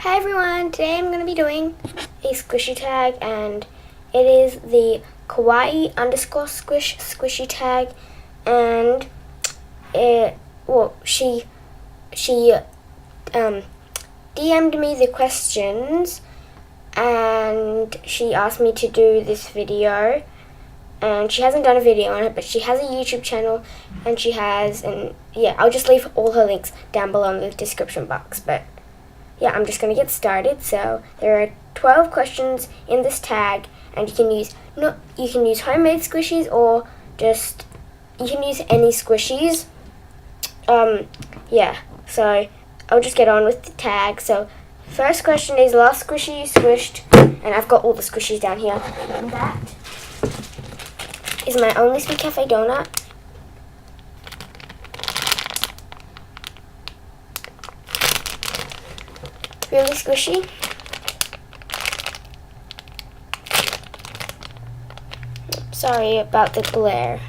Hi everyone, today I'm going to be doing a squishy tag, and it is the kawaii underscore squish squishy tag, and she DM'd me the questions and she asked me to do this video, and she hasn't done a video on it, but she has a YouTube channel and she has, I'll just leave all her links down below in the description box. But yeah, I'm just going to get started. So there are 12 questions in this tag, and you can use homemade squishies, or just you can use any squishies. So I'll just get on with the tag. So first question is, last squishy you squished, and I've got all the squishies down here. And that is my Only Sweet Cafe donut. Really squishy. Sorry about the glare.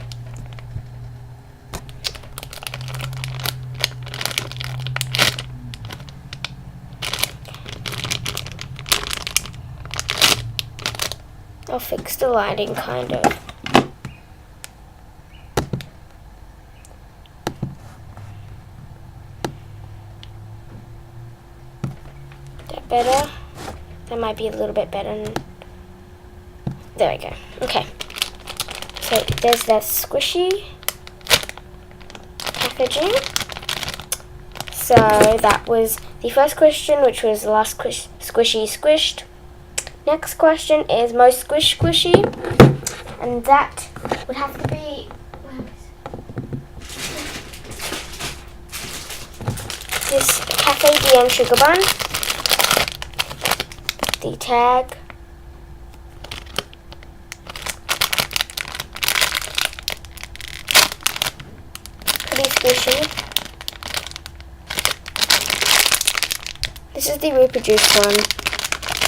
I'll fix the lighting, kind of. Better. That might be a little bit better. There we go. Okay. So there's that squishy packaging. So that was the first question, which was the last squishy squished. Next question is most squishy, and that would have to be this Cafe Diem sugar bun. The tag, pretty squishy. This is the reproduced one.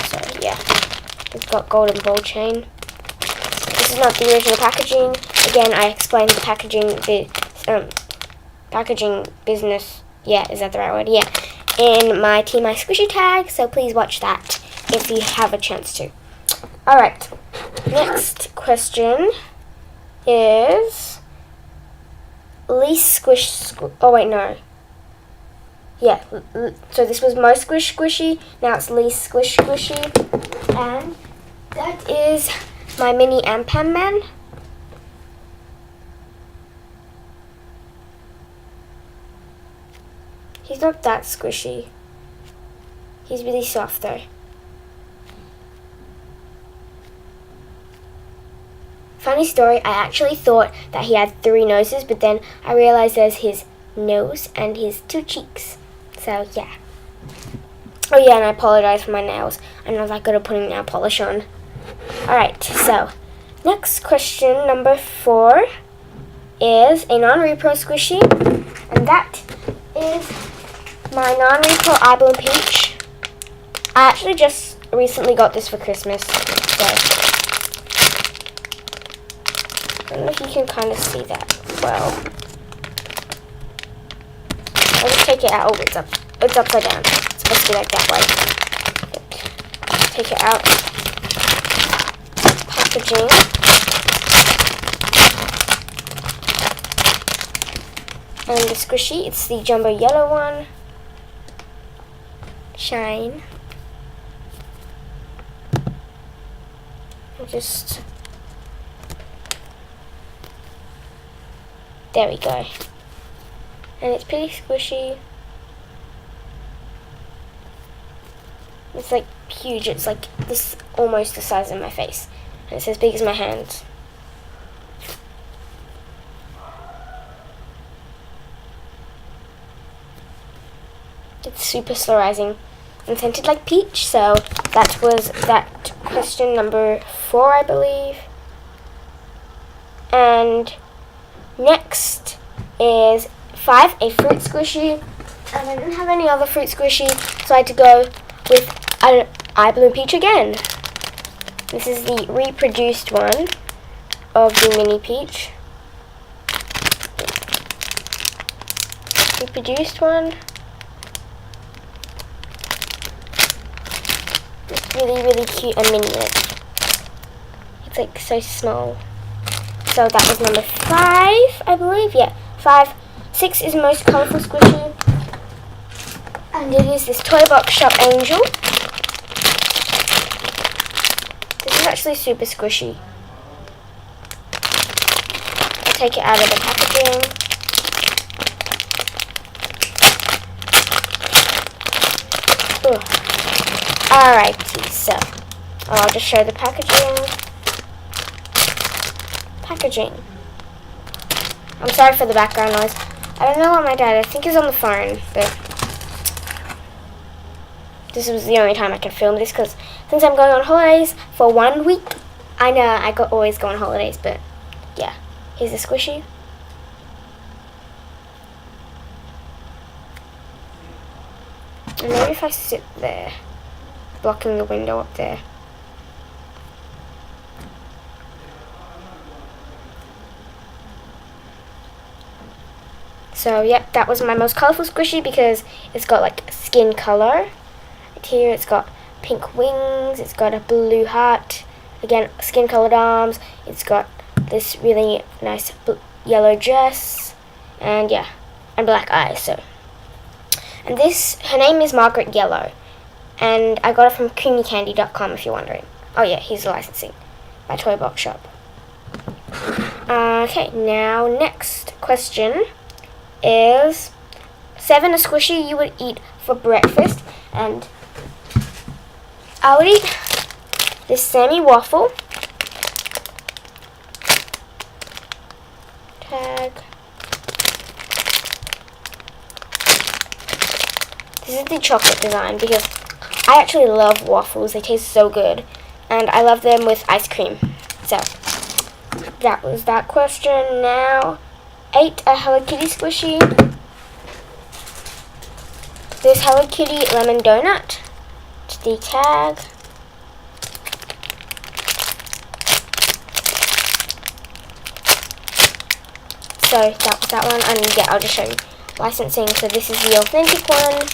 So yeah, it's got golden ball chain. This is not the original packaging. Again, I explained the packaging business. Yeah, is that the right word? Yeah, in my Team My Squishy tag. So please watch that if you have a chance to. Alright, next question is least so this was most squishy, now it's least squishy, and that is my mini Ampan Man. He's not that squishy. He's really soft though. Funny story, I actually thought that he had 3 noses, but then I realized there's his nose and his 2 cheeks. So yeah. Oh yeah, and I apologize for my nails. I'm not that good at putting nail polish on. Alright, so next question, number 4, is a non-repro squishy, and that is my non-repro Eye Bloom Peach. I actually just recently got this for Christmas, so I don't know if you can kind of see that well. I'll just take it out. Oh, it's upside down. It's supposed to be like that way. Take it out. Packaging. And the squishy, it's the jumbo yellow one. Shine. There we go. And it's pretty squishy. It's like huge. It's like this, almost the size of my face. And it's as big as my hands. It's super slurrizing and scented like peach. So that was that question number 4, I believe. And next is 5, a fruit squishy, and I didn't have any other fruit squishy, so I had to go with an Eye Bloom Peach again. This is the reproduced one of the mini peach. Reproduced one. It's really, really cute and mini. It's like so small. So that was number 5, I believe. Yeah, 5. 6 is most colourful squishy. And it is this Toy Box Shop Angel. This is actually super squishy. I'll take it out of the packaging. Alrighty, so I'll just show the packaging. I'm sorry for the background noise. I don't know what my dad, I think he's on the phone, but this was the only time I could film this because since I'm going on holidays for 1 week, I know I always go on holidays, but yeah, here's the squishy. And maybe if I sit there, blocking the window up there. So yep, that was my most colourful squishy because it's got like skin colour. Right here it's got pink wings, it's got a blue heart, again skin coloured arms, it's got this really nice yellow dress, and yeah, and black eyes. So, and this, her name is Margaret Yellow, and I got it from creamycandy.com if you're wondering. Oh yeah, here's the licensing by Toy Box Shop. Okay, now next question is 7 a squishy you would eat for breakfast, and I would eat this Sammy waffle. Tag. This is the chocolate design because I actually love waffles. They taste so good, and I love them with ice cream. So that was that question. Now 8 a Hello Kitty squishy. This Hello Kitty lemon donut. It's the tag. So that was that one, and yeah, I'll just show you licensing. So this is the authentic one,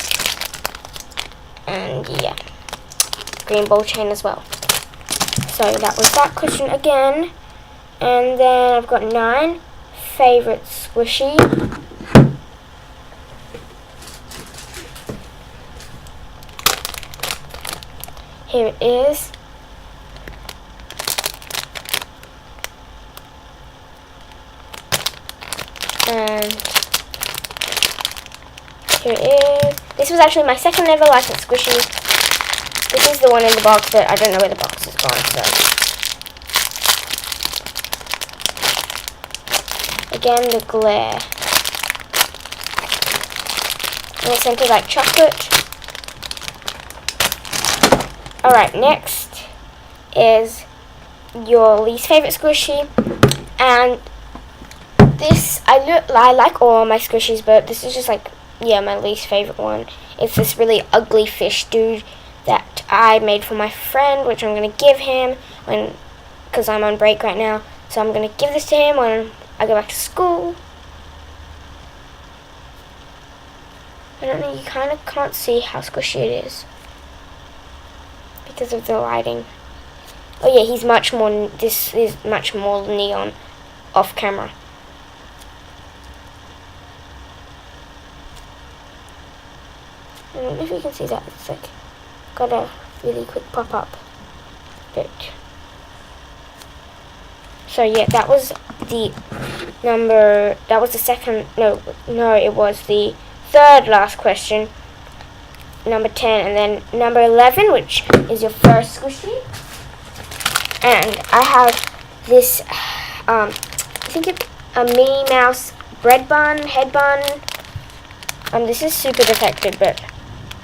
and yeah, green ball chain as well. So that was that question again, and then I've got 9 favorite squishy. Here it is. And here it is. This was actually my second ever licensed squishy. This is the one in the box, but I don't know where the box is gone, so. Again, the glare. And it's scented like chocolate. Alright, next is your least favorite squishy. And this, I like all my squishies, but this is just like, yeah, my least favorite one. It's this really ugly fish dude that I made for my friend, which I'm going to give him because I'm on break right now. So I'm going to give this to him when I go back to school. I don't know, you kind of can't see how squishy it is because of the lighting. Oh yeah, he's much more, this is much more neon off camera. I don't know if you can see that, it's like got a really quick pop up bit. So yeah, that was the number, that was the second, no, it was the third last question, number 10, and then number 11, which is your first squishy. And I have this, I think it's a Minnie Mouse bread bun, head bun. This is super defected, but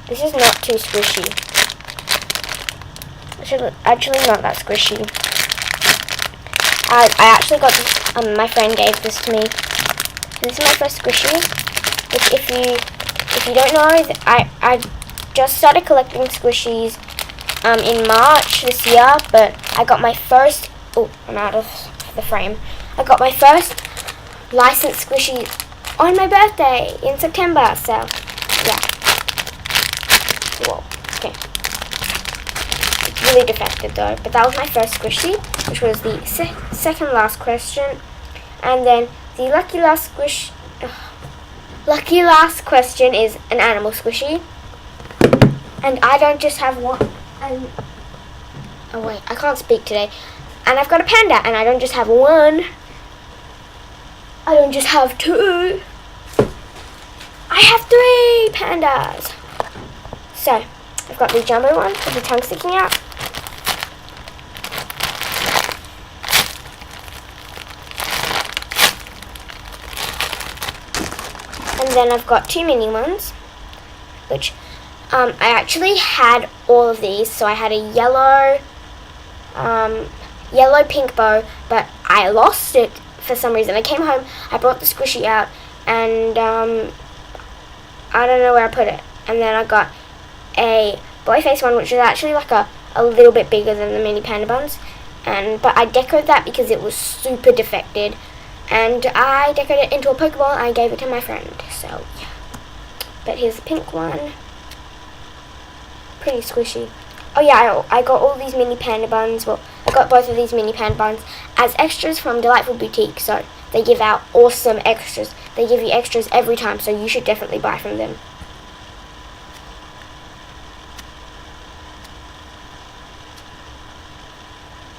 this is not too squishy. Actually not that squishy. I actually got this, my friend gave this to me. This is my first squishy, which if you don't know, I just started collecting squishies in March this year, but I got my first, oh, I'm out of the frame. I got my first licensed squishy on my birthday in September, so yeah. Whoa, okay. fully defected though. But that was my first squishy, which was the second last question. And then the lucky last question is an animal squishy. And I don't just have one. Oh wait, I can't speak today. And I've got a panda, and I don't just have one. I don't just have two. I have 3 pandas. So, I've got the jumbo one with the tongue sticking out. And then I've got 2 mini ones, which I actually had all of these. So I had a yellow pink bow, but I lost it for some reason. I came home, I brought the squishy out, and I don't know where I put it. And then I got a boy face one, which is actually like a little bit bigger than the mini panda buns. But I decorated that because it was super defected. And I decorated it into a Pokeball and I gave it to my friend. So, yeah. But here's the pink one. Pretty squishy. Oh yeah, I got all these mini panda buns. Well, I got both of these mini panda buns as extras from Delightful Boutique. So, they give out awesome extras. They give you extras every time, so you should definitely buy from them.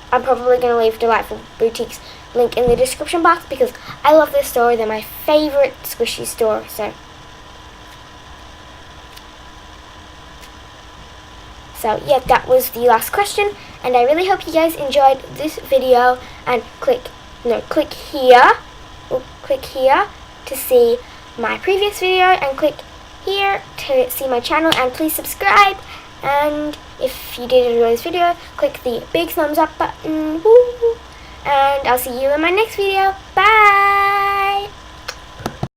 I'm probably going to leave Delightful Boutique's link in the description box because I love this store. They're my favorite squishy store. So yeah, that was the last question, and I really hope you guys enjoyed this video. And click here to see my previous video, and click here to see my channel, and please subscribe. And if you did enjoy this video, click the big thumbs up button. Woo! And I'll see you in my next video. Bye!